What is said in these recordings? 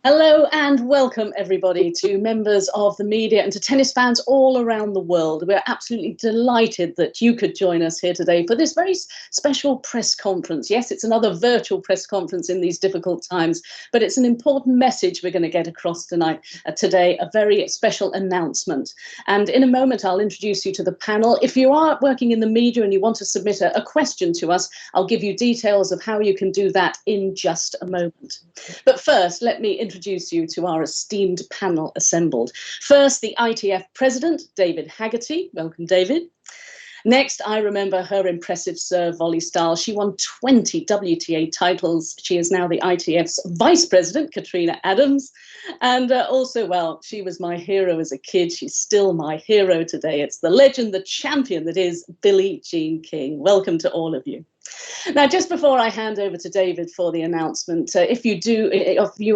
Hello and welcome everybody to members of the media and to tennis fans all around the world. We're absolutely delighted that you could join us here today for this very special press conference. Yes, it's another virtual press conference in these difficult times, but it's an important message we're going to get across today, a very special announcement. And in a moment, I'll introduce you to the panel. If you are working in the media and you want to submit a question to us, I'll give you details of how you can do that in just a moment. But first, let me introduce you to our esteemed panel assembled. First, the ITF President, David Haggerty. Welcome, David. Next, I remember her impressive serve volley style. She won 20 WTA titles. She is now the ITF's Vice President, Katrina Adams. And also, well, she was my hero as a kid. She's still my hero today. It's the legend, the champion that is Billie Jean King. Welcome to all of you. Now, just before I hand over to David for the announcement, if you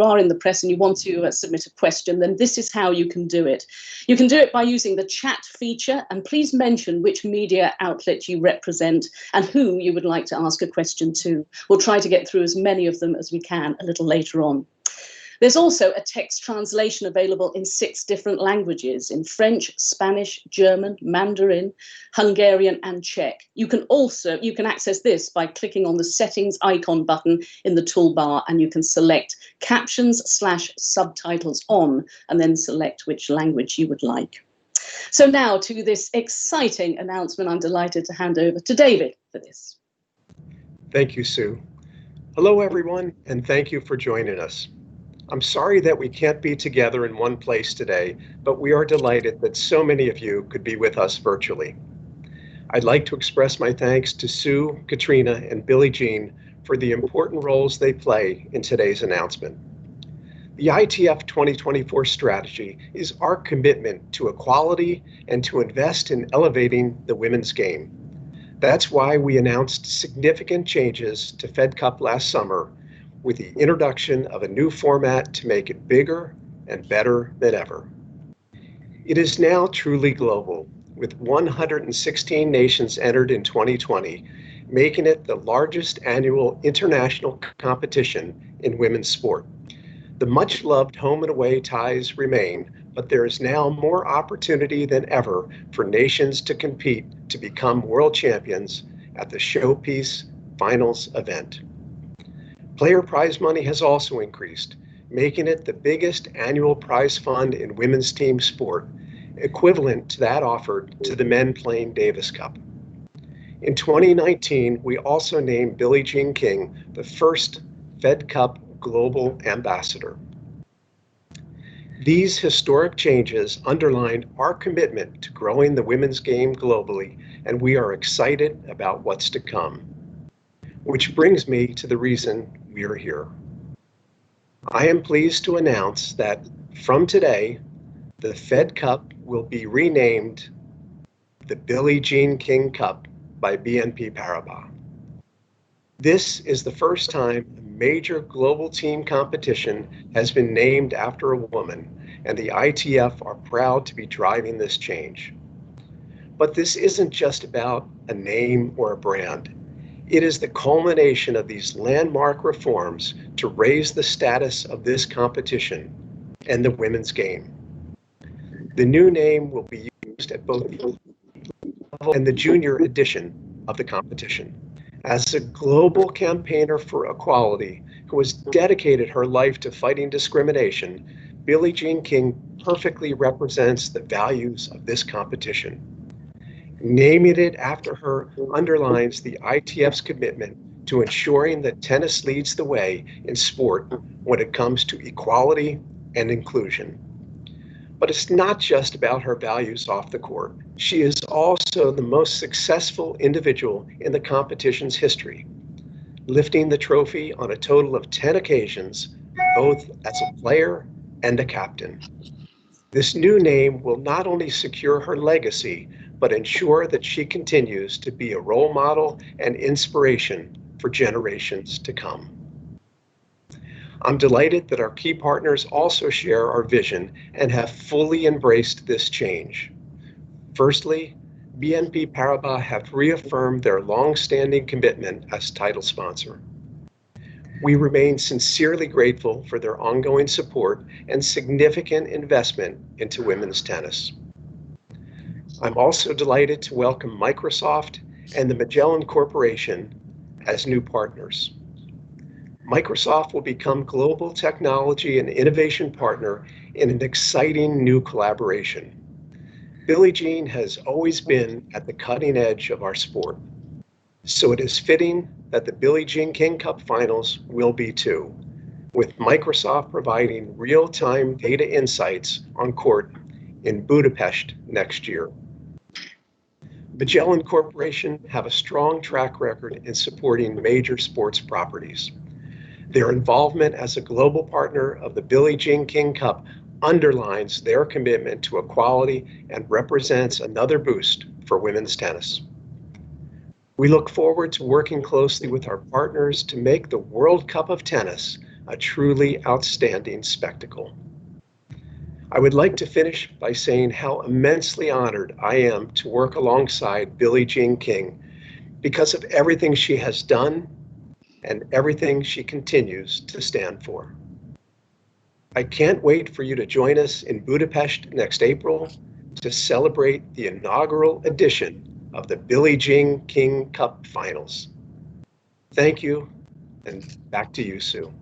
are in the press and you want to submit a question, then this is how you can do it. You can do it by using the chat feature, and please mention which media outlet you represent and who you would like to ask a question to. We'll try to get through as many of them as we can a little later on. There's also a text translation available in 6 different languages, in French, Spanish, German, Mandarin, Hungarian and Czech. You can access this by clicking on the settings icon button in the toolbar, and you can select captions/subtitles on and then select which language you would like. So now to this exciting announcement, I'm delighted to hand over to David for this. Thank you, Sue. Hello, everyone, and thank you for joining us. I'm sorry that we can't be together in one place today, but we are delighted that so many of you could be with us virtually. I'd like to express my thanks to Sue, Katrina, and Billie Jean for the important roles they play in today's announcement. The ITF 2024 strategy is our commitment to equality and to invest in elevating the women's game. That's why we announced significant changes to Fed Cup last summer, with the introduction of a new format to make it bigger and better than ever. It is now truly global, with 116 nations entered in 2020, making it the largest annual international competition in women's sport. The much-loved home and away ties remain, but there is now more opportunity than ever for nations to compete to become world champions at the Showpiece Finals event. Player prize money has also increased, making it the biggest annual prize fund in women's team sport, equivalent to that offered to the men playing Davis Cup. In 2019, we also named Billie Jean King the first Fed Cup Global Ambassador. These historic changes underline our commitment to growing the women's game globally, and we are excited about what's to come. Which brings me to the reason we are here. I am pleased to announce that from today, the Fed Cup will be renamed the Billie Jean King Cup by BNP Paribas. This is the first time a major global team competition has been named after a woman, and the ITF are proud to be driving this change. But this isn't just about a name or a brand. It is the culmination of these landmark reforms to raise the status of this competition and the women's game. The new name will be used at both the level and the junior edition of the competition. As a global campaigner for equality who has dedicated her life to fighting discrimination, Billie Jean King perfectly represents the values of this competition. Naming it after her underlines the ITF's commitment to ensuring that tennis leads the way in sport when it comes to equality and inclusion. But it's not just about her values off the court. She is also the most successful individual in the competition's history, lifting the trophy on a total of 10 occasions, both as a player and a captain. This new name will not only secure her legacy, but ensure that she continues to be a role model and inspiration for generations to come. I'm delighted that our key partners also share our vision and have fully embraced this change. Firstly, BNP Paribas have reaffirmed their long-standing commitment as title sponsor. We remain sincerely grateful for their ongoing support and significant investment into women's tennis. I'm also delighted to welcome Microsoft and the Magellan Corporation as new partners. Microsoft will become global technology and innovation partner in an exciting new collaboration. Billie Jean has always been at the cutting edge of our sport, so it is fitting that the Billie Jean King Cup finals will be too, with Microsoft providing real-time data insights on court in Budapest next year. Magellan Corporation have a strong track record in supporting major sports properties. Their involvement as a global partner of the Billie Jean King Cup underlines their commitment to equality and represents another boost for women's tennis. We look forward to working closely with our partners to make the World Cup of Tennis a truly outstanding spectacle. I would like to finish by saying how immensely honored I am to work alongside Billie Jean King because of everything she has done and everything she continues to stand for. I can't wait for you to join us in Budapest next April to celebrate the inaugural edition of the Billie Jean King Cup Finals. Thank you, and back to you, Sue.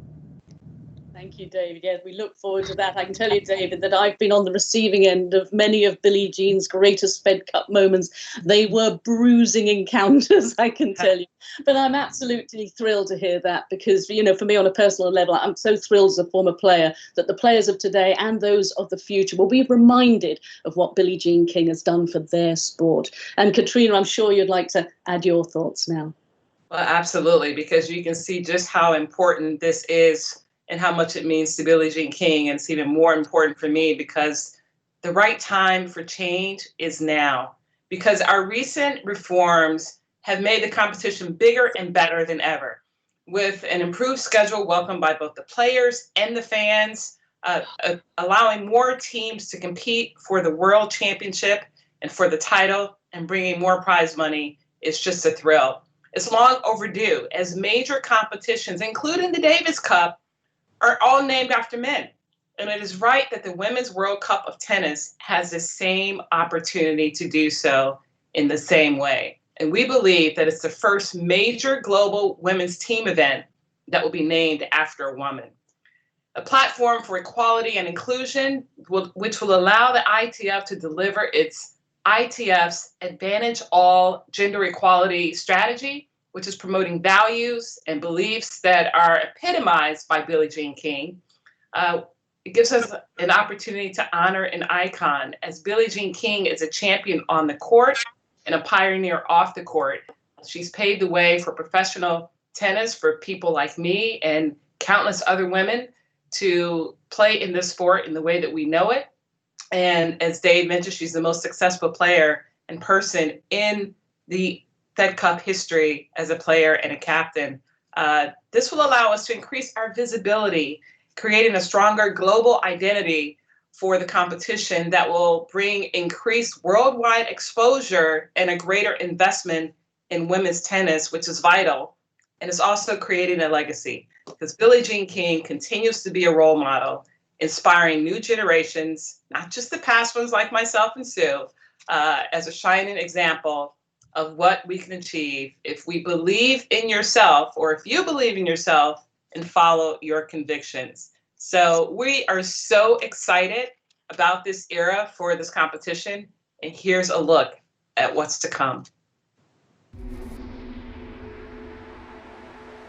Thank you, David. Yes, we look forward to that. I can tell you, David, that I've been on the receiving end of many of Billie Jean's greatest Fed Cup moments. They were bruising encounters, I can tell you. But I'm absolutely thrilled to hear that because, you know, for me on a personal level, I'm so thrilled as a former player that the players of today and those of the future will be reminded of what Billie Jean King has done for their sport. And Katrina, I'm sure you'd like to add your thoughts now. Well, absolutely, because you can see just how important this is and how much it means to Billie Jean King. And it's even more important for me because the right time for change is now. Because our recent reforms have made the competition bigger and better than ever. With an improved schedule welcomed by both the players and the fans, allowing more teams to compete for the World Championship and for the title and bringing more prize money is just a thrill. It's long overdue as major competitions, including the Davis Cup, are all named after men. And it is right that the Women's World Cup of Tennis has the same opportunity to do so in the same way. And we believe that it's the first major global women's team event that will be named after a woman. A platform for equality and inclusion, which will allow the ITF to deliver its ITF's Advantage All Gender Equality strategy, which is promoting values and beliefs that are epitomized by Billie Jean King. It gives us an opportunity to honor an icon, as Billie Jean King is a champion on the court and a pioneer off the court. She's paved the way for professional tennis for people like me and countless other women to play in this sport in the way that we know it. And as Dave mentioned, she's the most successful player and person in the Fed Cup history as a player and a captain. This will allow us to increase our visibility, creating a stronger global identity for the competition that will bring increased worldwide exposure and a greater investment in women's tennis, which is vital. And it's also creating a legacy because Billie Jean King continues to be a role model, inspiring new generations, not just the past ones like myself and Sue, as a shining example of what we can achieve if we believe in yourself, or if you believe in yourself and follow your convictions. So we are so excited about this era for this competition. And here's a look at what's to come.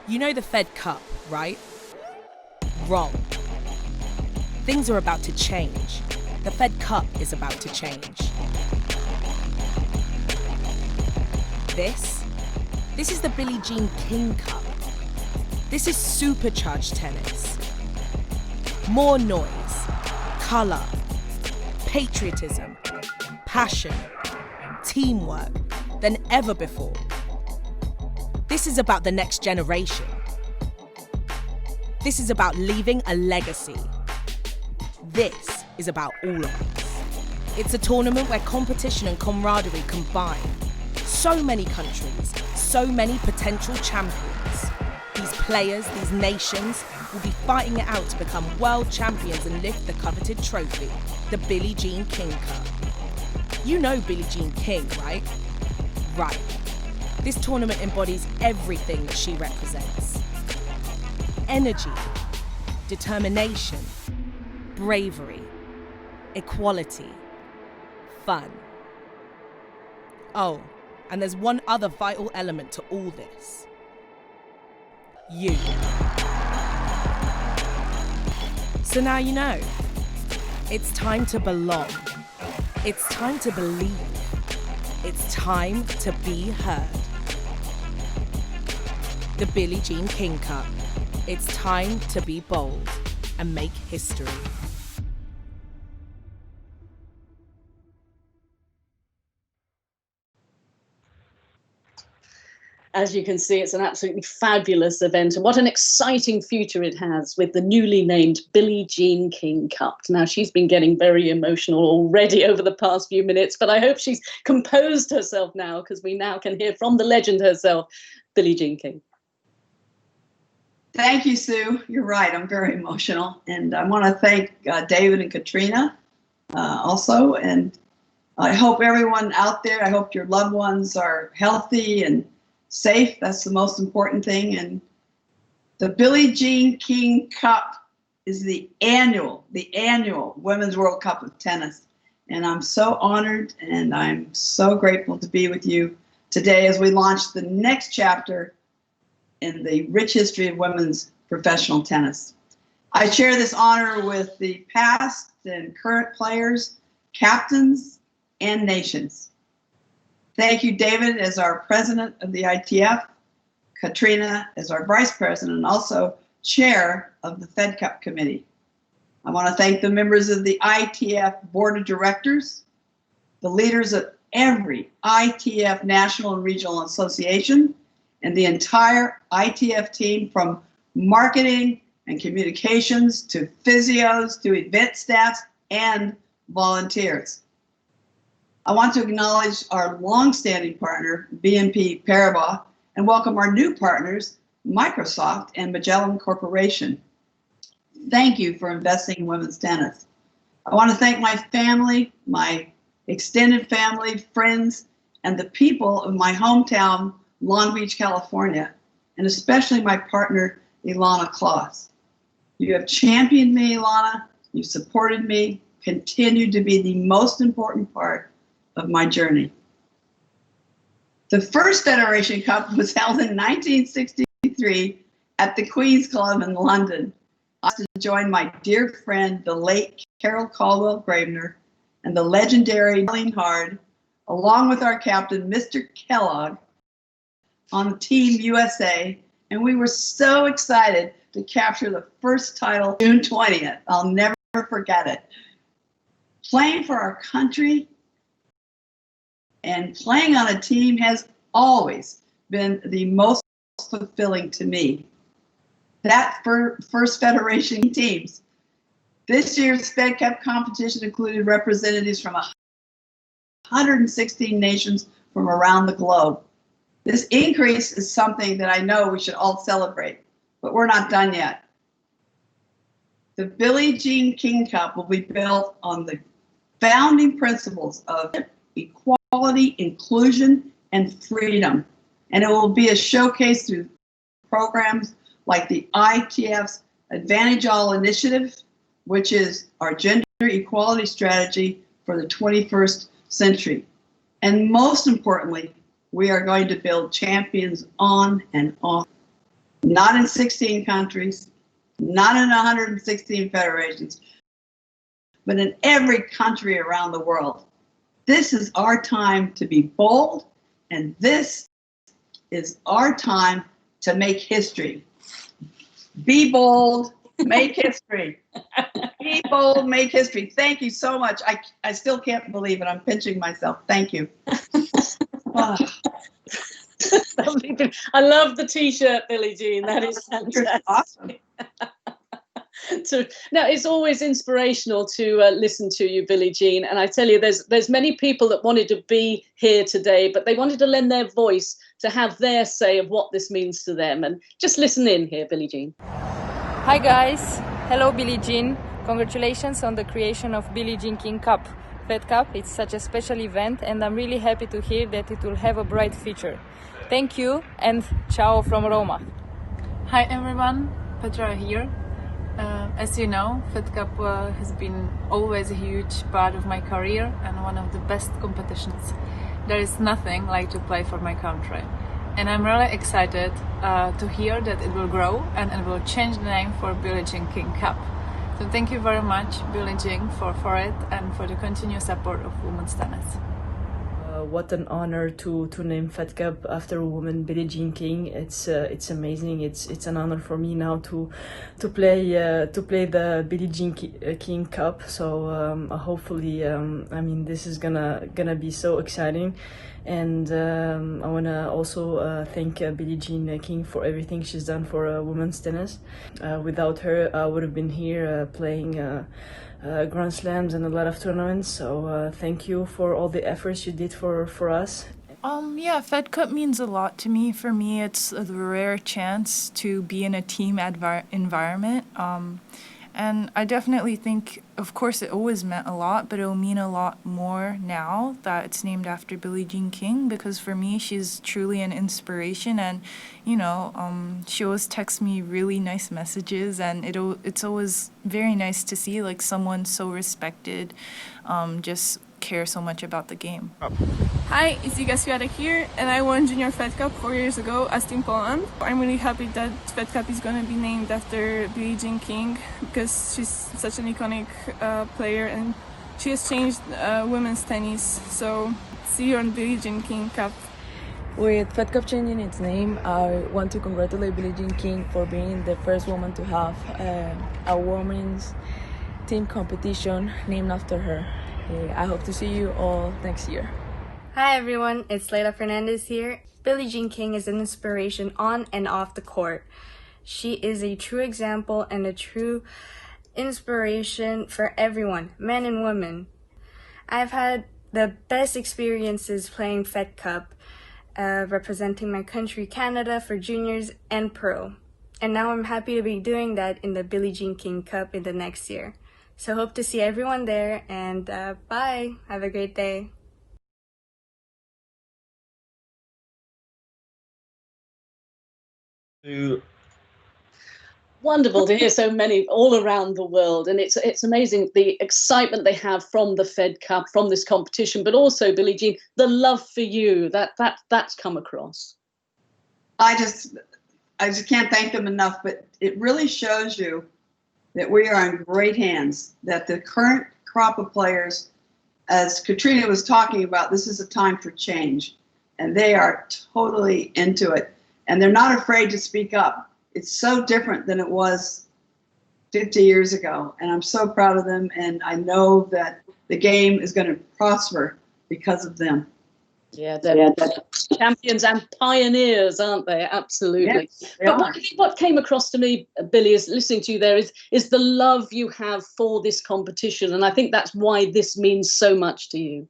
You know the Fed Cup, right? Wrong. Things are about to change. The Fed Cup is about to change. This is the Billie Jean King Cup. This is supercharged tennis. More noise, colour, patriotism, passion, teamwork than ever before. This is about the next generation. This is about leaving a legacy. This is about all of us. It's a tournament where competition and camaraderie combine. So many countries, so many potential champions. These players, these nations, will be fighting it out to become world champions and lift the coveted trophy, the Billie Jean King Cup. You know Billie Jean King, right? Right. This tournament embodies everything that she represents. Energy, determination, bravery, equality, fun. Oh, and there's one other vital element to all this. You. So now you know. It's time to belong. It's time to believe. It's time to be heard. The Billie Jean King Cup. It's time to be bold and make history. As you can see, it's an absolutely fabulous event, and what an exciting future it has with the newly named Billie Jean King Cup. Now, she's been getting very emotional already over the past few minutes, but I hope she's composed herself now, because we now can hear from the legend herself, Billie Jean King. Thank you, Sue. You're right. I'm very emotional. And I want to thank David and Katrina also. And I hope everyone out there, I hope your loved ones are healthy and safe. That's the most important thing. And the Billie Jean King Cup is the annual Women's World Cup of Tennis. And I'm so honored and I'm so grateful to be with you today as we launch the next chapter in the rich history of women's professional tennis. I share this honor with the past and current players, captains, and nations. Thank you, David, as our president of the ITF, Katrina as our vice president, and also chair of the Fed Cup committee. I want to thank the members of the ITF board of directors, the leaders of every ITF national and regional association, and the entire ITF team, from marketing and communications to physios to event staff and volunteers. I want to acknowledge our longstanding partner, BNP Paribas, and welcome our new partners, Microsoft and Magellan Corporation. Thank you for investing in women's tennis. I want to thank my family, my extended family, friends, and the people of my hometown, Long Beach, California, and especially my partner, Ilana Kloss. You have championed me, Ilana. You supported me, continued to be the most important part of my journey. The first Federation Cup was held in 1963 at the Queen's Club in London. I was to join my dear friend, the late Carol Caldwell Gravener, and the legendary Darlene Hard, along with our captain, Mr. Kellogg, on Team USA, and we were so excited to capture the first title June 20th. I'll never forget it. Playing for our country and playing on a team has always been the most fulfilling to me. That first Federation teams. This year's Fed Cup competition included representatives from 116 nations from around the globe. This increase is something that I know we should all celebrate, but we're not done yet. The Billie Jean King Cup will be built on the founding principles of equality, inclusion, and freedom. And it will be a showcase through programs like the ITF's Advantage All Initiative, which is our gender equality strategy for the 21st century. And most importantly, we are going to build champions on and off, not in 16 countries, not in 116 federations, but in every country around the world. This is our time to be bold, and this is our time to make history. Be bold, make history. Be bold, make history. Thank you so much. I still can't believe it. I'm pinching myself. Thank you. Oh. I love the t-shirt, Billie Jean. That is fantastic. Awesome. Now, it's always inspirational to listen to you, Billie Jean. And I tell you, there's many people that wanted to be here today, but they wanted to lend their voice to have their say of what this means to them. And just listen in here, Billie Jean. Hi guys, hello Billie Jean. Congratulations on the creation of Billie Jean King Cup. Fed Cup, it's such a special event and I'm really happy to hear that it will have a bright future. Thank you and ciao from Roma. Hi everyone, Petra here. As you know, Fed Cup has been always a huge part of my career and one of the best competitions. There is nothing like to play for my country. And I'm really excited to hear that it will grow and it will change the name for Billie Jean King Cup. So thank you very much, Billie Jean, for it and for the continued support of women's tennis. What an honor to name Fed Cup after a woman, Billie Jean King. It's amazing. It's an honor for me now to play the Billie Jean King Cup. So hopefully, I mean, this is gonna be so exciting. And I wanna also thank Billie Jean King for everything she's done for women's tennis. Without her, I would have been here playing Grand Slams and a lot of tournaments. So thank you for all the efforts you did for us. Yeah, Fed Cup means a lot to me. For me, it's a rare chance to be in a team environment. And I definitely think, of course, it always meant a lot, but it'll mean a lot more now that it's named after Billie Jean King, because for me, she's truly an inspiration. And, you know, she always texts me really nice messages, and it's always very nice to see like someone so respected just care so much about the game. Hi, it's Iga Swiatek here, and I won Junior Fed Cup 4 years ago as Team Poland. I'm really happy that Fed Cup is going to be named after Billie Jean King because she's such an iconic player and she has changed women's tennis. So see you on Billie Jean King Cup. With Fed Cup changing its name, I want to congratulate Billie Jean King for being the first woman to have a women's team competition named after her. I hope to see you all next year. Hi everyone, it's Leila Fernandez here. Billie Jean King is an inspiration on and off the court. She is a true example and a true inspiration for everyone, men and women. I've had the best experiences playing Fed Cup, representing my country, Canada, for juniors and pro. And now I'm happy to be doing that in the Billie Jean King Cup in the next year. So hope to see everyone there, and bye. Have a great day. Wonderful to hear so many all around the world, and it's amazing the excitement they have from the Fed Cup, from this competition, but also, Billie Jean, the love for you that's come across. I just can't thank them enough, but it really shows you that we are in great hands, that the current crop of players, as Katrina was talking about, this is a time for change, and they are totally into it, and they're not afraid to speak up. It's so different than it was 50 years ago, and I'm so proud of them, and I know that the game is going to prosper because of them. Yeah, they're champions and pioneers, aren't they? Absolutely. Yes, but what came across to me, Billie, is listening to you there is the love you have for this competition. And I think that's why this means so much to you.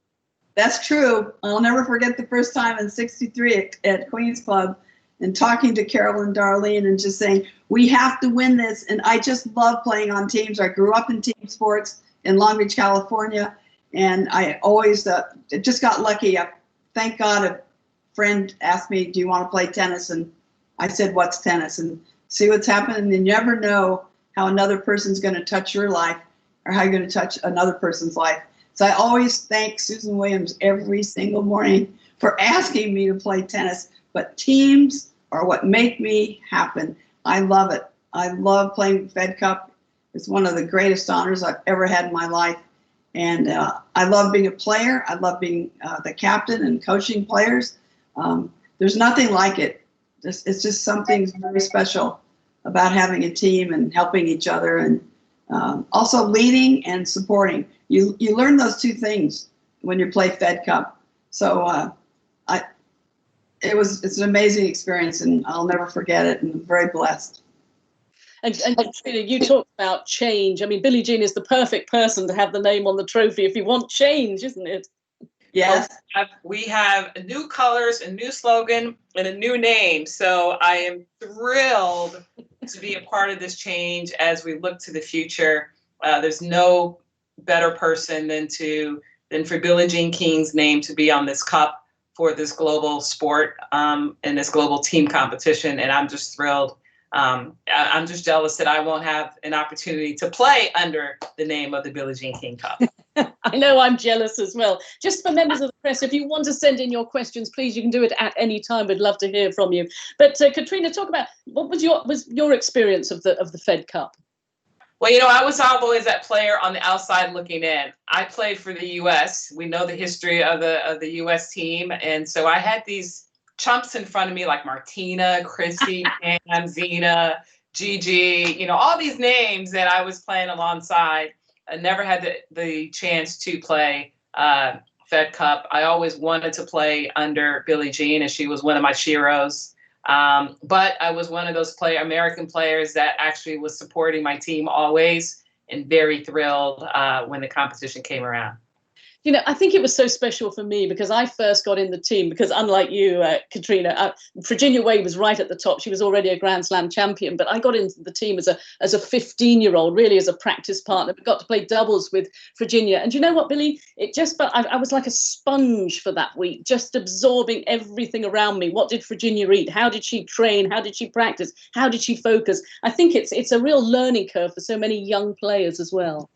That's true. I'll never forget the first time in '63 at Queen's Club and talking to Carol and Darlene and just saying, we have to win this. And I just love playing on teams. I grew up in team sports in Long Beach, California. And I always just got lucky. Thank God a friend asked me, do you want to play tennis? And I said, what's tennis? And see what's happening. And you never know how another person's going to touch your life or how you're going to touch another person's life. So I always thank Susan Williams every single morning for asking me to play tennis. But teams are what make me happen. I love it. I love playing Fed Cup. It's one of the greatest honors I've ever had in my life. And I love being a player. I love being the captain and coaching players. There's nothing like it. It's just something very special about having a team and helping each other, and also leading and supporting. You learn those two things when you play Fed Cup. So it's an amazing experience, and I'll never forget it. And I'm very blessed. And you talked about change. I mean, Billie Jean is the perfect person to have the name on the trophy if you want change, isn't it? Yes. We have new colors, a new slogan, and a new name. So I am thrilled to be a part of this change as we look to the future. There's no better person than for Billie Jean King's name to be on this cup for this global sport and this global team competition. And I'm just thrilled. I'm just jealous that I won't have an opportunity to play under the name of the Billie Jean King Cup. I know, I'm jealous as well. Just for members of the press, if you want to send in your questions, please, you can do it at any time. We'd love to hear from you. But Katrina, talk about what was your experience of the Fed Cup? Well, I was always that player on the outside looking in. I played for the U.S. We know the history of the U.S. team, and so I had these chumps in front of me like Martina, Christy, Pam, Zena, Gigi, all these names that I was playing alongside. I never had the chance to play Fed Cup. I always wanted to play under Billie Jean, and she was one of my sheroes. But I was one of those American players that actually was supporting my team always, and very thrilled when the competition came around. I think it was so special for me because I first got in the team because, unlike you, Katrina, Virginia Wade was right at the top. She was already a Grand Slam champion, but I got into the team as a 15-year-old, really as a practice partner, but got to play doubles with Virginia. And you know what, Billie? I was like a sponge for that week, just absorbing everything around me. What did Virginia eat? How did she train? How did she practice? How did she focus? I think it's a real learning curve for so many young players as well.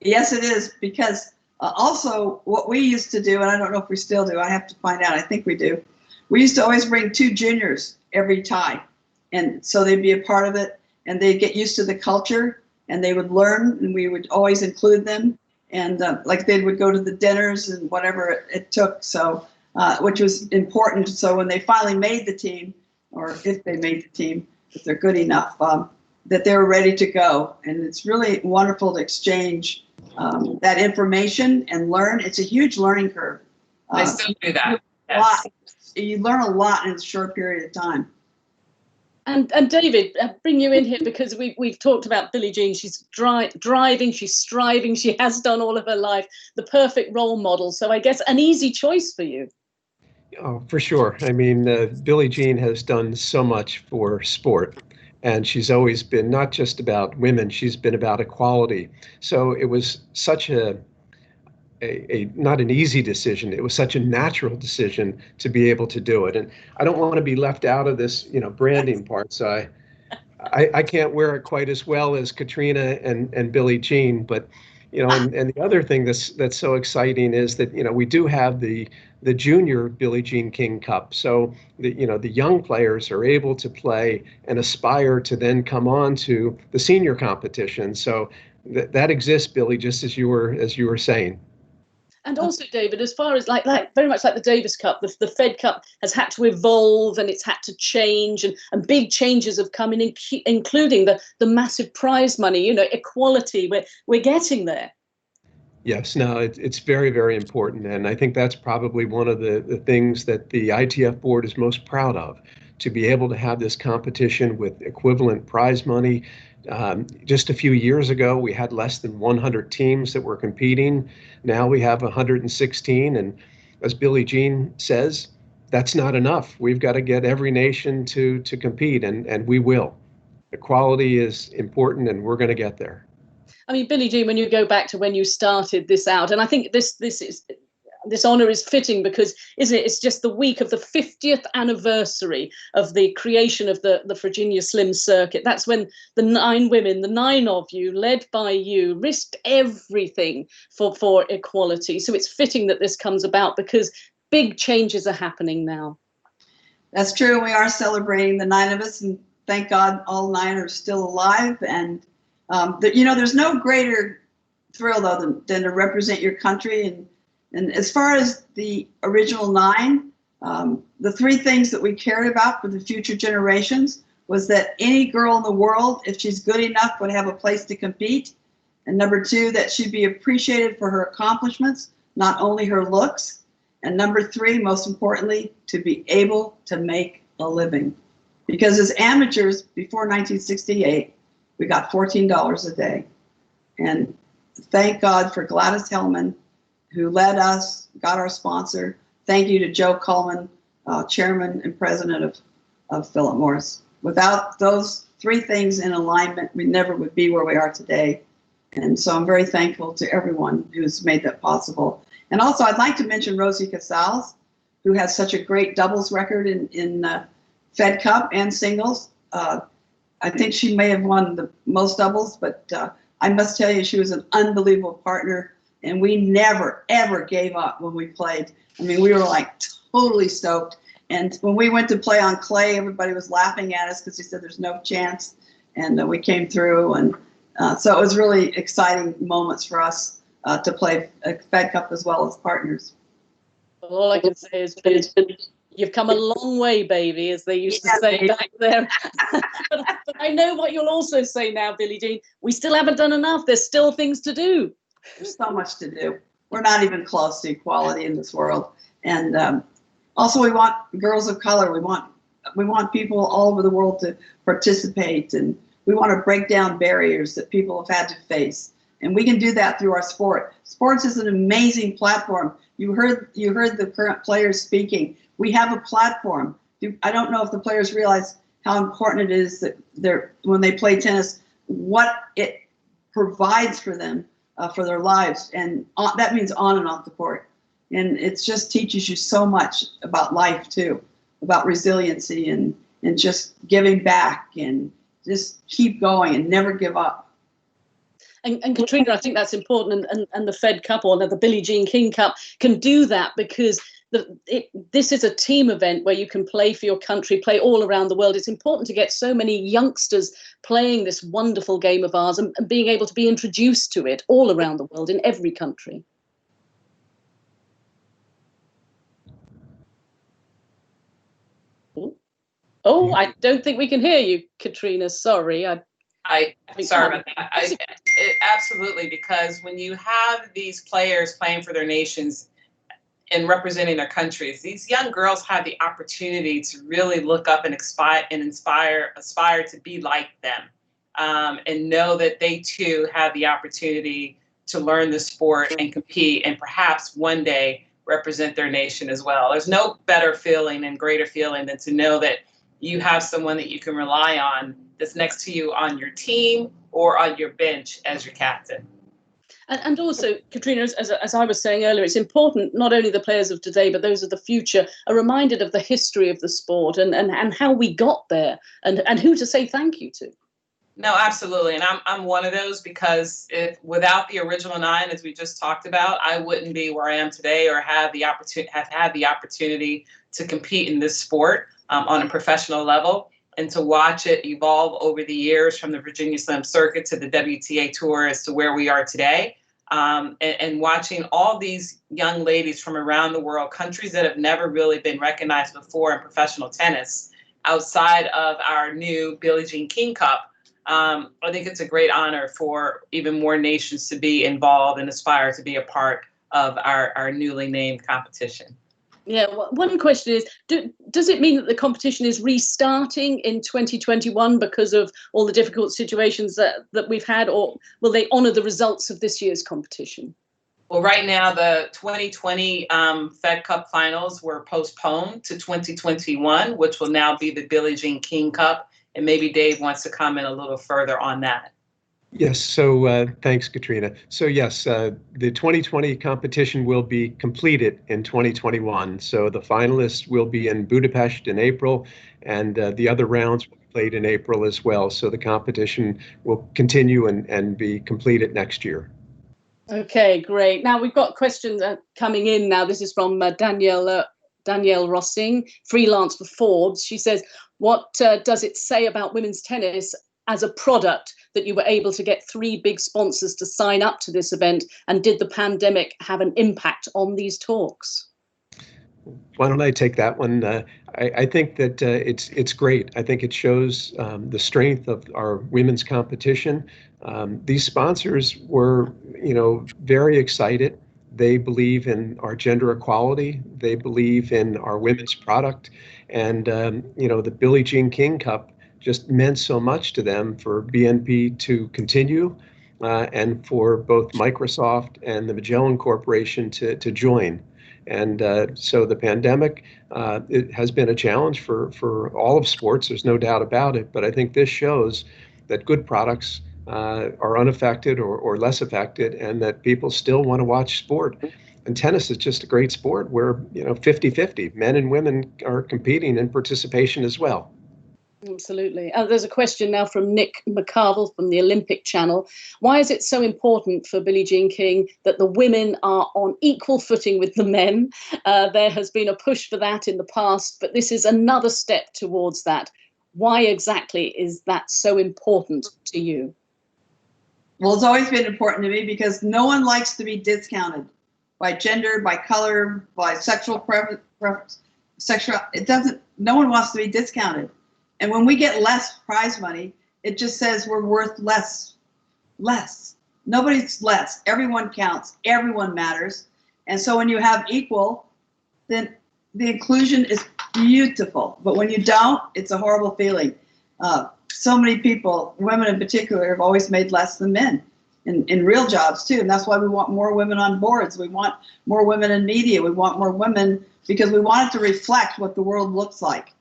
Yes, it is, because also, what we used to do, and I don't know if we still do, I have to find out, I think we do, we used to always bring 2 juniors every tie. And so they'd be a part of it, and they'd get used to the culture, and they would learn, and we would always include them. And like they would go to the dinners and whatever it took, so which was important. So when they finally made the team, or if they made the team, if they're good enough, that they were ready to go. And it's really wonderful to exchange that information and learn. It's a huge learning curve. I still do that. Yes. You learn a lot in a short period of time. And David, bring you in here because we've talked about Billie Jean. She's driving, she's striving, she has done all of her life, the perfect role model. So I guess an easy choice for you. Oh, for sure. I mean, Billie Jean has done so much for sport. And she's always been not just about women, she's been about equality. So it was such a not an easy decision. It was such a natural decision to be able to do it. And I don't want to be left out of this, branding part. So I can't wear it quite as well as Katrina and Billie Jean. But, and the other thing that's so exciting is that, we do have the junior Billie Jean King Cup. So the young players are able to play and aspire to then come on to the senior competition. So that exists, Billie, just as you were saying. And also, David, as far as like very much like the Davis Cup, the Fed Cup has had to evolve and it's had to change, and big changes have come in, including the massive prize money, equality. We're getting there. Yes, no, it's very, very important. And I think that's probably one of the things that the ITF board is most proud of, to be able to have this competition with equivalent prize money. Just a few years ago, we had less than 100 teams that were competing. Now we have 116. And as Billie Jean says, that's not enough. We've got to get every nation to compete, and we will. Equality is important, and we're going to get there. I mean, Billie Jean, when you go back to when you started this out, and I think this honor is fitting because, isn't it? It's just the week of the 50th anniversary of the creation of the Virginia Slim Circuit. That's when the 9 women, the 9 of you, led by you, risked everything for equality. So it's fitting that this comes about because big changes are happening now. That's true. We are celebrating the 9 of us, and thank God all 9 are still alive. And there's no greater thrill though than to represent your country. And as far as the original 9, the 3 things that we cared about for the future generations was that any girl in the world, if she's good enough, would have a place to compete. And number 2, that she'd be appreciated for her accomplishments, not only her looks. And number 3, most importantly, to be able to make a living. Because as amateurs, before 1968, we got $14 a day. And thank God for Gladys Hellman, who led us, got our sponsor. Thank you to Joe Coleman, chairman and president of Philip Morris. Without those three things in alignment, we never would be where we are today. And so I'm very thankful to everyone who's made that possible. And also, I'd like to mention Rosie Casals, who has such a great doubles record in Fed Cup and singles. I think she may have won the most doubles, but I must tell you, she was an unbelievable partner, and we never, ever gave up when we played. I mean, we were like totally stoked. And when we went to play on clay, everybody was laughing at us because they said there's no chance. And we came through. And so it was really exciting moments for us to play Fed Cup as well as partners. All I can say is you've come a long way, baby, as they used to say back there. but I know what you'll also say now, Billie Jean. We still haven't done enough. There's still things to do. There's so much to do. We're not even close to equality in this world. And also, we want girls of color. We want people all over the world to participate, and we want to break down barriers that people have had to face. And we can do that through our sport. Sports is an amazing platform. You heard the current players speaking. We have a platform. I don't know if the players realize how important it is that when they play tennis, what it provides for them for their lives, and that means on and off the court. And it just teaches you so much about life too, about resiliency and just giving back and just keep going and never give up. And Katrina, I think that's important, and the Fed Cup or the Billie Jean King Cup can do that because this is a team event where you can play for your country, play all around the world. It's important to get so many youngsters playing this wonderful game of ours and being able to be introduced to it all around the world in every country. Oh, I don't think we can hear you, Katrina. Sorry. Sorry about that. Absolutely, because when you have these players playing for their nations and representing their countries, these young girls have the opportunity to really look up and aspire to be like them, and know that they too have the opportunity to learn the sport and compete and perhaps one day represent their nation as well. There's no better feeling and greater feeling than to know that you have someone that you can rely on that's next to you on your team or on your bench as your captain. And also, Katrina, as I was saying earlier, it's important not only the players of today, but those of the future are reminded of the history of the sport and how we got there and who to say thank you to. No, absolutely. And I'm one of those, because without the original nine, as we just talked about, I wouldn't be where I am today or have had the opportunity to compete in this sport on a professional level, and to watch it evolve over the years from the Virginia Slam Circuit to the WTA Tour as to where we are today. And watching all these young ladies from around the world, countries that have never really been recognized before in professional tennis, outside of our new Billie Jean King Cup, I think it's a great honor for even more nations to be involved and aspire to be a part of our newly named competition. Yeah, well, one question is, does it mean that the competition is restarting in 2021 because of all the difficult situations that we've had, or will they honour the results of this year's competition? Well, right now, the 2020 Fed Cup finals were postponed to 2021, which will now be the Billie Jean King Cup. And maybe Dave wants to comment a little further on that. Yes, so thanks, Katrina. So yes, the 2020 competition will be completed in 2021. So the finalists will be in Budapest in April, and the other rounds will be played in April as well. So the competition will continue and be completed next year. Okay, great. Now we've got questions coming in now. This is from Danielle Rossing, freelance for Forbes. She says, what does it say about women's tennis as a product that you were able to get 3 big sponsors to sign up to this event? And did the pandemic have an impact on these talks? Why don't I take that one? I think that it's great. I think it shows the strength of our women's competition. These sponsors were, very excited They believe in our gender equality. They believe in our women's product. And, the Billie Jean King Cup just meant so much to them for BNP to continue and for both Microsoft and the Magellan Corporation to join. And so the pandemic, it has been a challenge for all of sports. There's no doubt about it. But I think this shows that good products are unaffected or less affected, and that people still want to watch sport. And tennis is just a great sport where, 50-50, men and women are competing in participation as well. Absolutely. There's a question now from Nick McCarville from the Olympic Channel. Why is it so important for Billie Jean King that the women are on equal footing with the men? There has been a push for that in the past, but this is another step towards that. Why exactly is that so important to you? Well, it's always been important to me because no one likes to be discounted by gender, by color, by sexual preference. No one wants to be discounted. And when we get less prize money, it just says we're worth less. Nobody's less. Everyone counts. Everyone matters. And so when you have equal, then the inclusion is beautiful. But when you don't, it's a horrible feeling. So many people, women in particular, have always made less than men in real jobs too. And that's why we want more women on boards. We want more women in media. We want more women because we want it to reflect what the world looks like.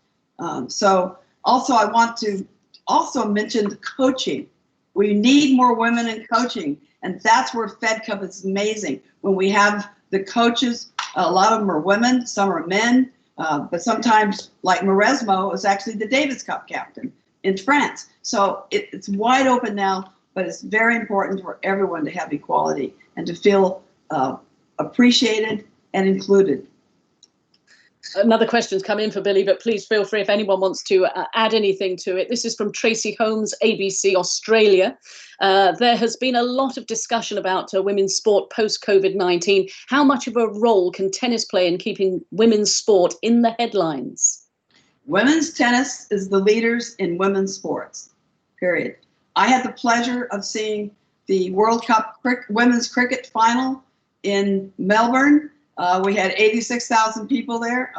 So also I want to also mention coaching. We need more women in coaching. And that's where Fed Cup is amazing. When we have the coaches, a lot of them are women, some are men. But sometimes, like Mauresmo is actually the Davis Cup captain in France. So it's wide open now, but it's very important for everyone to have equality and to feel appreciated and included. Another question's come in for Billie, but please feel free if anyone wants to add anything to it. This is from Tracy Holmes, ABC Australia. There has been a lot of discussion about women's sport post-COVID-19. How much of a role can tennis play in keeping women's sport in the headlines? Women's tennis is the leaders in women's sports, period. I had the pleasure of seeing the World Cup women's cricket final in Melbourne. We had 86,000 people there.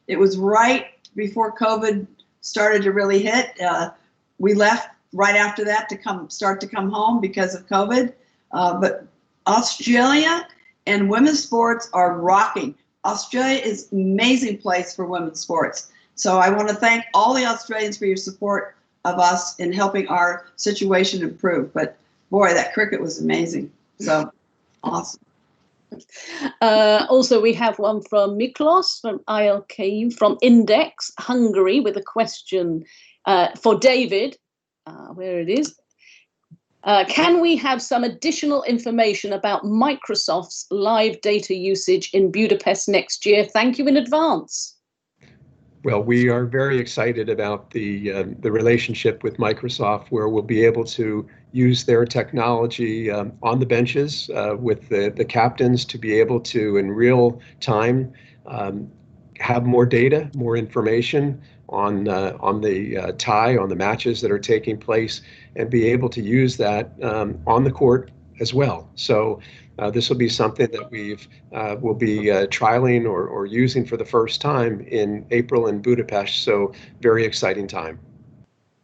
It was right before COVID started to really hit. We left right after that to start to come home because of COVID. But Australia and women's sports are rocking. Australia is an amazing place for women's sports. So I want to thank all the Australians for your support of us in helping our situation improve. But boy, that cricket was amazing. So awesome. Also, we have one from Miklos from ILKU from Index, Hungary, with a question for David. Where it is. Can we have some additional information about Microsoft's live data usage in Budapest next year? Thank you in advance. Well, we are very excited about the relationship with Microsoft, where we'll be able to use their technology on the benches with the captains to be able to, in real time, have more data, more information on the tie, on the matches that are taking place, and be able to use that on the court as well. So this will be something that we'll be trialing or using for the first time in April in Budapest. So very exciting time.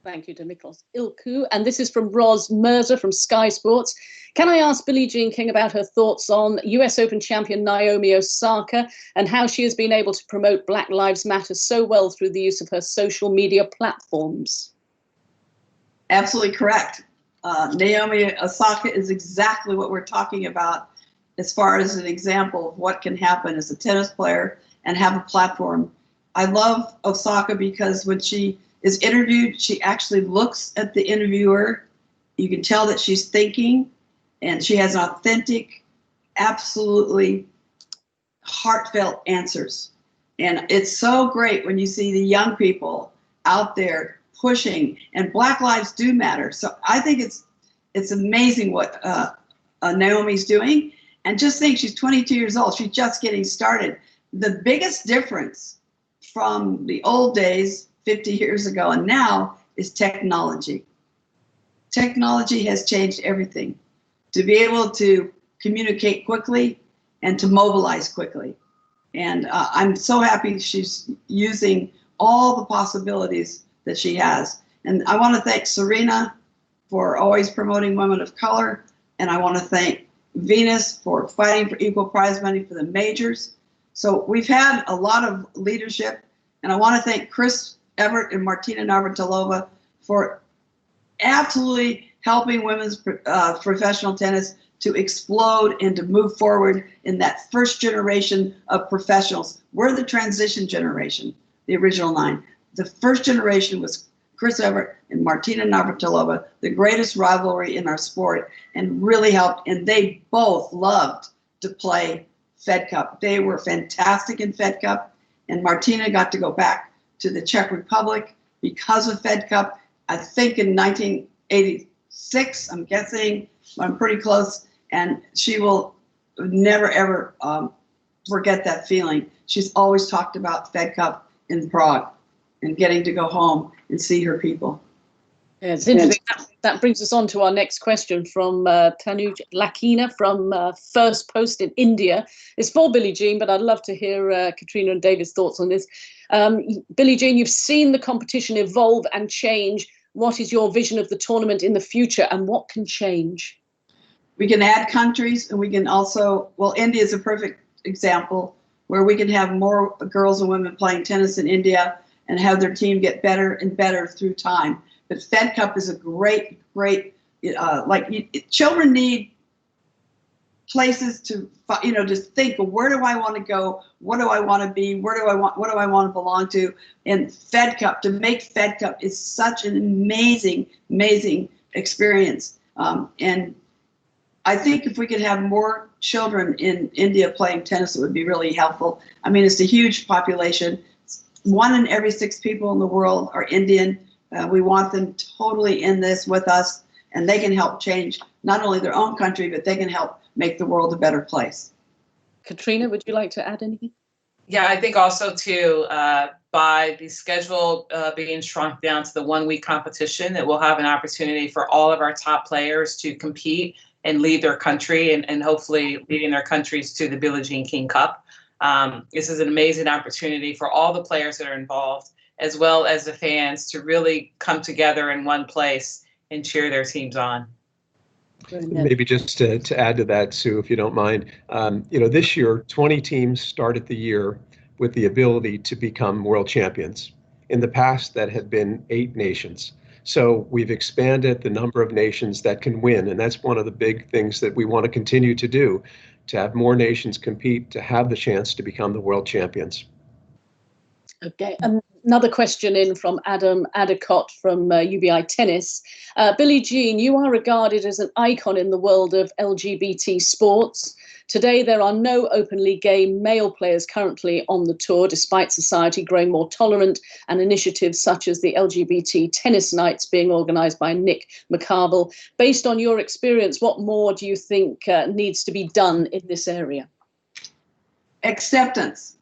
Thank you to Miklos Ilku. And this is from Roz Mercer from Sky Sports. Can I ask Billie Jean King about her thoughts on US Open champion Naomi Osaka and how she has been able to promote Black Lives Matter so well through the use of her social media platforms? Absolutely correct. Naomi Osaka is exactly what we're talking about as far as an example of what can happen as a tennis player and have a platform. I love Osaka because when she is interviewed, she actually looks at the interviewer. You can tell that she's thinking, and she has authentic, absolutely heartfelt answers. And it's so great when you see the young people out there pushing, and Black lives do matter. So I think it's amazing what Naomi's doing. And just think, she's 22 years old. She's just getting started. The biggest difference from the old days, 50 years ago, and now is technology. Technology has changed everything. To be able to communicate quickly and to mobilize quickly. And I'm so happy she's using all the possibilities that she has. And I want to thank Serena for always promoting women of color. And I want to thank Venus for fighting for equal prize money for the majors. So we've had a lot of leadership. And I want to thank Chris Everett and Martina Navratilova for absolutely helping women's professional tennis to explode and to move forward in that first generation of professionals. We're the transition generation, the original 9. The first generation was Chris Everett and Martina Navratilova, the greatest rivalry in our sport, and really helped. And they both loved to play Fed Cup. They were fantastic in Fed Cup, and Martina got to go back to the Czech Republic because of Fed Cup. I think in 1986, I'm guessing, I'm pretty close, and she will never, ever forget that feeling. She's always talked about Fed Cup in Prague and getting to go home and see her people. Yeah, it's interesting. That brings us on to our next question from Tanuj Lakina from First Post in India. It's for Billie Jean, but I'd love to hear Katrina and David's thoughts on this. Billie Jean, you've seen the competition evolve and change. What is your vision of the tournament in the future, and what can change? We can add countries, and we can also, well, India is a perfect example where we can have more girls and women playing tennis in India and have their team get better and better through time. But Fed Cup is a great, children need places to, just think, where do I want to go? What do I want to be? What do I want to belong to? And Fed Cup, to make Fed Cup is such an amazing, amazing experience. And I think if we could have more children in India playing tennis, it would be really helpful. I mean, it's a huge population. 1 in every 6 people in the world are Indian. We want them totally in this with us, and they can help change not only their own country, but they can help make the world a better place. Katrina, would you like to add anything? Yeah, I think also too, by the schedule being shrunk down to the 1-week competition, that we'll have an opportunity for all of our top players to compete and lead their country, and hopefully leading their countries to the Billie Jean King Cup. This is an amazing opportunity for all the players that are involved, as well as the fans, to really come together in one place and cheer their teams on. Maybe just to add to that, Sue, if you don't mind, this year, 20 teams started the year with the ability to become world champions. In the past, that had been 8 nations. So we've expanded the number of nations that can win, and that's one of the big things that we want to continue to do, to have more nations compete, to have the chance to become the world champions. Okay, another question in from Adam Adicott from UBI Tennis. Billie Jean, you are regarded as an icon in the world of LGBT sports. Today, there are no openly gay male players currently on the tour, despite society growing more tolerant and initiatives such as the LGBT Tennis Nights being organised by Nick McCarville. Based on your experience, what more do you think needs to be done in this area? Acceptance.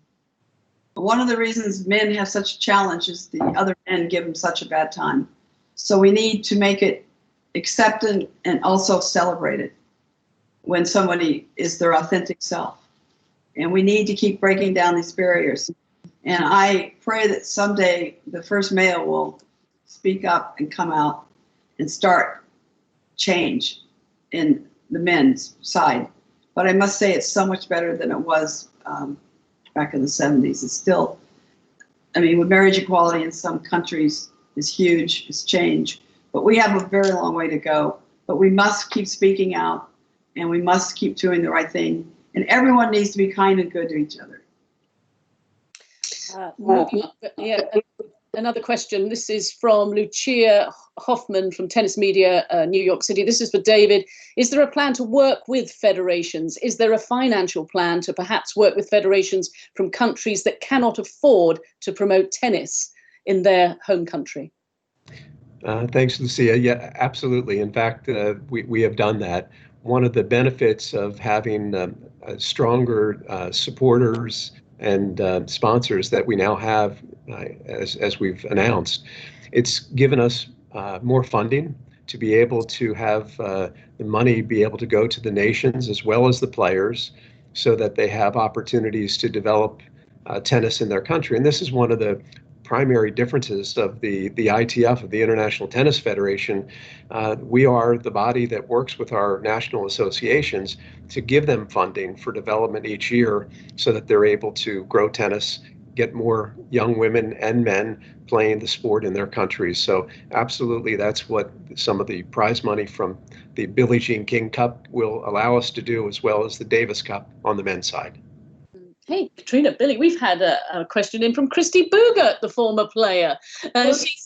One of the reasons men have such a challenge is the other men give them such a bad time. So we need to make it accepted and also celebrated when somebody is their authentic self. And we need to keep breaking down these barriers. And I pray that someday the first male will speak up and come out and start change in the men's side. But I must say it's so much better than it was back in the 70s. It's still, with marriage equality in some countries is huge, it's change. But we have a very long way to go. But we must keep speaking out, and we must keep doing the right thing. And everyone needs to be kind and good to each other. Another question. This is from Lucia Hoffman from Tennis Media, New York City. This is for David. Is there a plan to work with federations? Is there a financial plan to perhaps work with federations from countries that cannot afford to promote tennis in their home country? Thanks, Lucia. Yeah, absolutely. In fact, we have done that. One of the benefits of having stronger supporters and sponsors that we now have, as we've announced, it's given us more funding to be able to have the money be able to go to the nations as well as the players, so that they have opportunities to develop tennis in their country. And this is one of the primary differences of the ITF, of the International Tennis Federation. We are the body that works with our national associations to give them funding for development each year so that they're able to grow tennis, get more young women and men playing the sport in their countries. So absolutely, that's what some of the prize money from the Billie Jean King Cup will allow us to do, as well as the Davis Cup on the men's side. Hey, Katrina, Billy, we've had a question in from Christy Boogert, the former player. She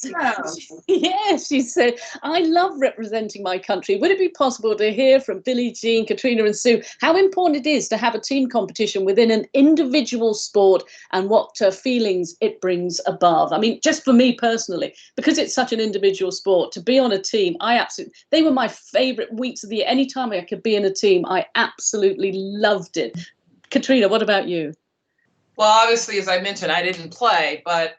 said, I love representing my country. Would it be possible to hear from Billie Jean, Katrina and Sue how important it is to have a team competition within an individual sport and what feelings it brings above? I mean, just for me personally, because it's such an individual sport, to be on a team, they were my favourite weeks of the year. Anytime I could be in a team, I absolutely loved it. Katrina, what about you? Well, obviously, as I mentioned, I didn't play, but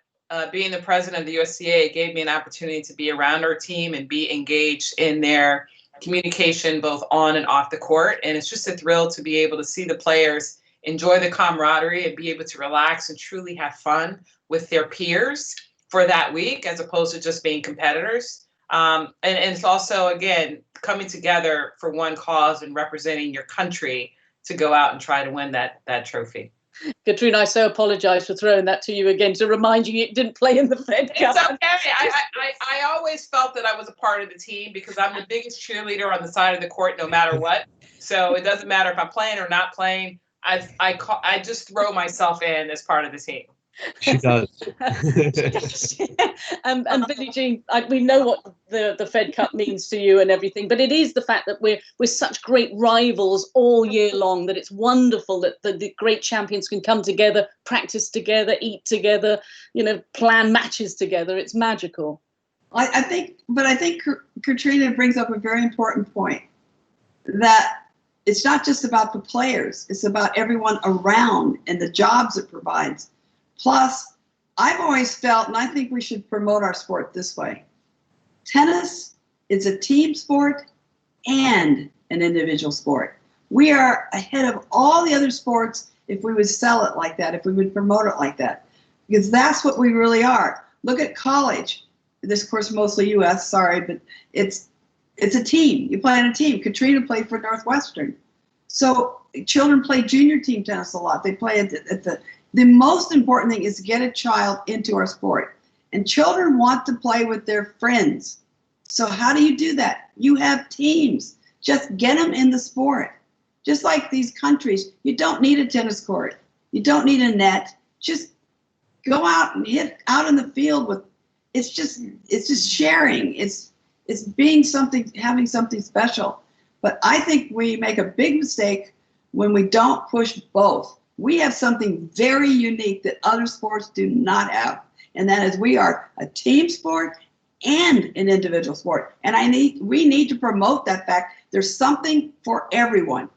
being the president of the USTA gave me an opportunity to be around our team and be engaged in their communication, both on and off the court. And it's just a thrill to be able to see the players enjoy the camaraderie and be able to relax and truly have fun with their peers for that week, as opposed to just being competitors. And it's also, again, coming together for one cause and representing your country to go out and try to win that trophy. Katrina, I so apologise for throwing that to you again to remind you didn't play in the Fed Cup. It's okay. I always felt that I was a part of the team because I'm the biggest cheerleader on the side of the court no matter what. So it doesn't matter if I'm playing or not playing. I just throw myself in as part of the team. She does. And Billie Jean, we know what the Fed Cup means to you and everything, but it is the fact that we're such great rivals all year long that it's wonderful that the great champions can come together, practice together, eat together, plan matches together. It's magical. I think Katrina brings up a very important point, that it's not just about the players, it's about everyone around and the jobs it provides. Plus, I've always felt, and I think we should promote our sport this way, tennis is a team sport and an individual sport. We are ahead of all the other sports if we would sell it like that, if we would promote it like that, because that's what we really are. Look at college. This course mostly U.S., sorry, but it's a team. You play on a team. Katrina played for Northwestern. So children play junior team tennis a lot. They play at the most important thing is to get a child into our sport. And children want to play with their friends. So how do you do that? You have teams. Just get them in the sport. Just like these countries, you don't need a tennis court. You don't need a net. Just go out and hit out in the field with, it's just sharing. It's being something, having something special. But I think we make a big mistake when we don't push both. We have something very unique that other sports do not have, and that is we are a team sport and an individual sport. And we need to promote that fact. There's something for everyone.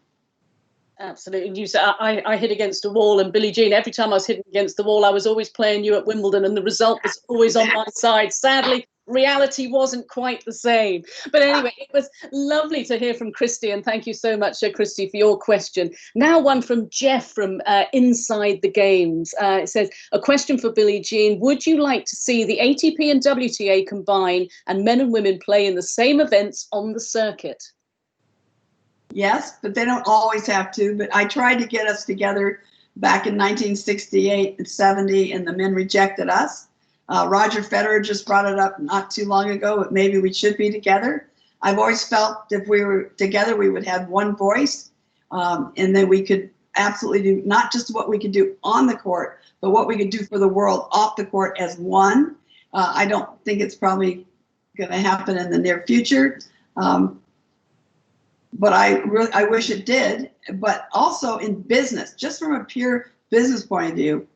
Absolutely. You said I hit against a wall, and Billie Jean, every time I was hitting against the wall, I was always playing you at Wimbledon, and the result was always on my side. Sadly, reality wasn't quite the same. But anyway, it was lovely to hear from Christy, and thank you so much, Christy, for your question. Now one from Jeff from Inside the Games. It says, a question for Billie Jean. Would you like to see the ATP and WTA combine and men and women play in the same events on the circuit? Yes, but they don't always have to. But I tried to get us together back in 1968 and 70, and the men rejected us. Roger Federer just brought it up not too long ago, but maybe we should be together. I've always felt if we were together, we would have one voice, and then we could absolutely do not just what we could do on the court, but what we could do for the world off the court as one. I don't think it's probably going to happen in the near future, but I wish it did. But also in business, just from a pure business point of view,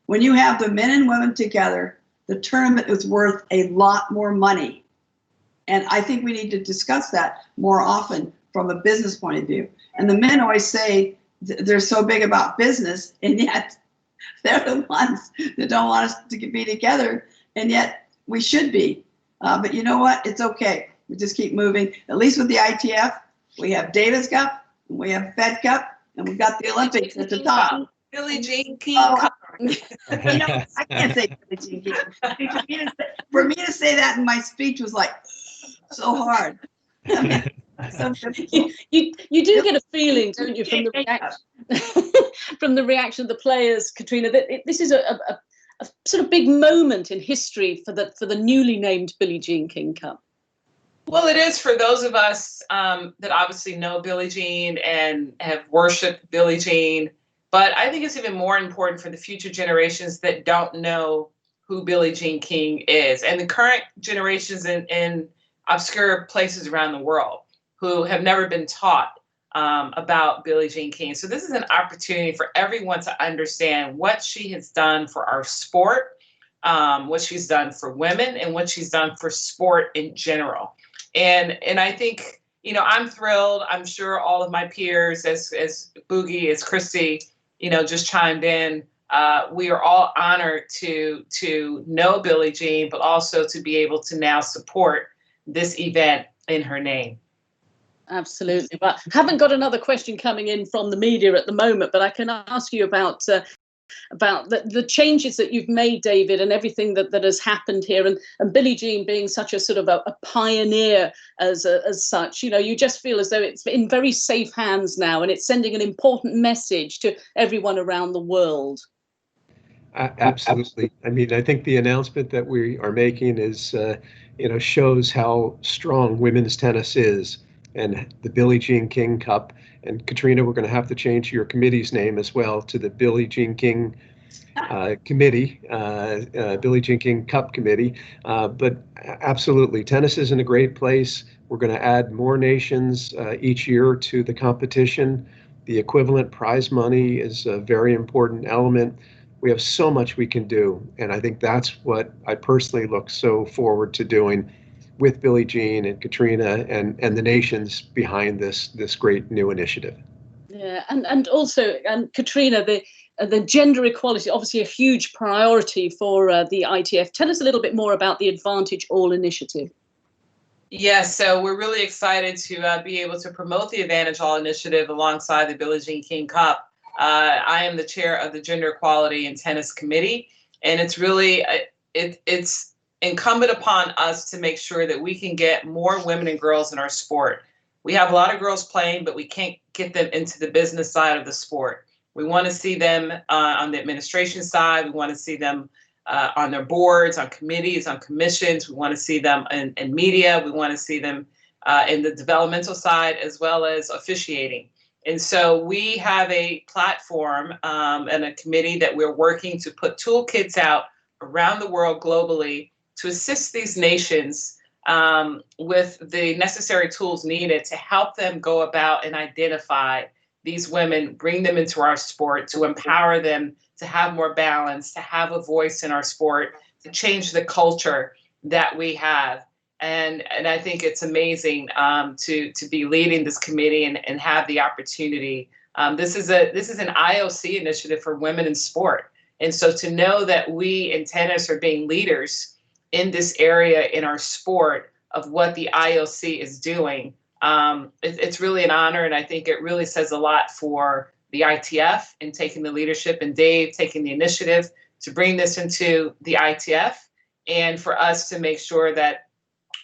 when you have the men and women together, the tournament is worth a lot more money. And I think we need to discuss that more often from a business point of view. And the men always say they're so big about business, and yet they're the ones that don't want us to be together, and yet we should be. But you know what? It's okay. We just keep moving. At least with the ITF, we have Davis Cup, we have Fed Cup, and we got the Olympics at the top. Billie Jean King Cup. You know, I can't say Billie Jean King. For me to say that in my speech was like so hard. I mean, so you do get a feeling, don't you, from the reaction, from the reaction of the players, Katrina, that this is a sort of big moment in history for the newly named Billie Jean King Cup. Well, it is for those of us that obviously know Billie Jean and have worshipped Billie Jean. But I think it's even more important for the future generations that don't know who Billie Jean King is, and the current generations in obscure places around the world who have never been taught about Billie Jean King. So this is an opportunity for everyone to understand what she has done for our sport, what she's done for women, and what she's done for sport in general. And I think, you know, I'm thrilled. I'm sure all of my peers, as Boogie, as Christy, you know, just chimed in. We are all honored to know Billie Jean, but also to be able to now support this event in her name. Absolutely. But I haven't got another question coming in from the media at the moment, but I can ask you about the changes that you've made, David, and everything that has happened here, and Billie Jean being such a sort of a pioneer as such. You know, you just feel as though it's in very safe hands now, and it's sending an important message to everyone around the world. Absolutely. I mean, I think the announcement that we are making is, you know, shows how strong women's tennis is, and the Billie Jean King Cup. And Katrina, we're going to have to change your committee's name as well to the Billie Jean King Committee, Billie Jean King Cup Committee. But absolutely, tennis is in a great place. We're going to add more nations each year to the competition. The equivalent prize money is a very important element. We have so much we can do, and I think that's what I personally look so forward to doing with Billie Jean and Katrina and the nations behind this great new initiative. Yeah, and also, Katrina, the gender equality, obviously a huge priority for the ITF. Tell us a little bit more about the Advantage All initiative. Yes, so we're really excited to be able to promote the Advantage All initiative alongside the Billie Jean King Cup. I am the chair of the Gender Equality in Tennis Committee, and it's really it's incumbent upon us to make sure that we can get more women and girls in our sport. We have a lot of girls playing, but we can't get them into the business side of the sport. We want to see them on the administration side. We want to see them on their boards, on committees, on commissions. We want to see them in media. We want to see them in the developmental side as well as officiating. And so we have a platform and a committee that we're working to put toolkits out around the world globally to assist these nations with the necessary tools needed to help them go about and identify these women, bring them into our sport, to empower them to have more balance, to have a voice in our sport, to change the culture that we have. And I think it's amazing to be leading this committee and have the opportunity. This is an IOC initiative for women in sport. And so to know that we in tennis are being leaders in this area in our sport of what the IOC is doing, it's really an honor. And I think it really says a lot for the ITF in taking the leadership and Dave taking the initiative to bring this into the ITF, and for us to make sure that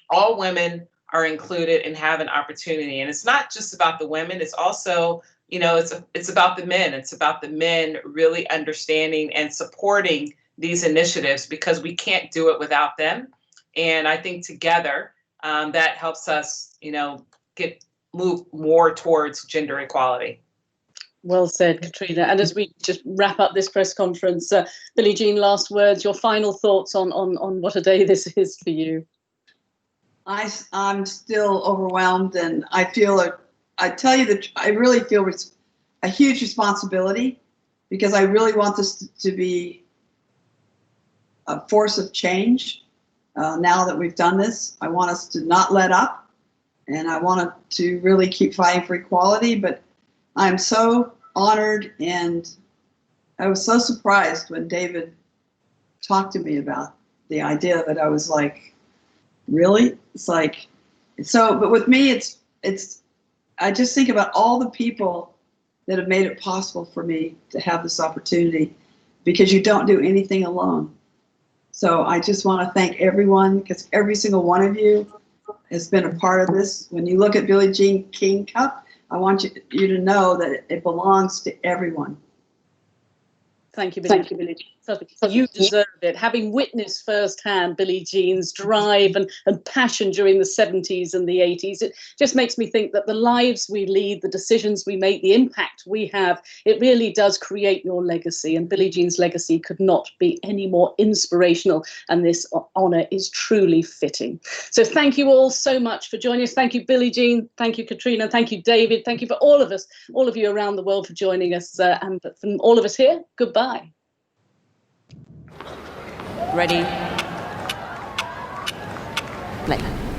all women are included and have an opportunity. And it's not just about the women, it's also, you know, it's about the men. It's about the men really understanding and supporting these initiatives, because we can't do it without them. And I think together that helps us, you know, move more towards gender equality. Well said, Katrina. And as we just wrap up this press conference, Billie Jean, last words, your final thoughts on what a day this is for you. I'm still overwhelmed, and I feel I tell you that I really feel a huge responsibility, because I really want this to be a force of change. Now that we've done this, I want us to not let up, and I want to really keep fighting for equality. But I'm so honored, and I was so surprised when David talked to me about the idea of it. I was like, really? It's like, so, but with me, it's, I just think about all the people that have made it possible for me to have this opportunity, because you don't do anything alone. So I just want to thank everyone, because every single one of you has been a part of this. When you look at Billie Jean King Cup, I want you to know that it belongs to everyone. Thank you, Billie. Thank you, Billie Jean. You deserve it. Having witnessed firsthand Billie Jean's drive and passion during the 70s and the 80s, it just makes me think that the lives we lead, the decisions we make, the impact we have, it really does create your legacy. And Billie Jean's legacy could not be any more inspirational, and this honour is truly fitting. So thank you all so much for joining us. Thank you, Billie Jean. Thank you, Katrina. Thank you, David. Thank you for all of us, all of you around the world for joining us. And from all of us here, goodbye. Ready? Play.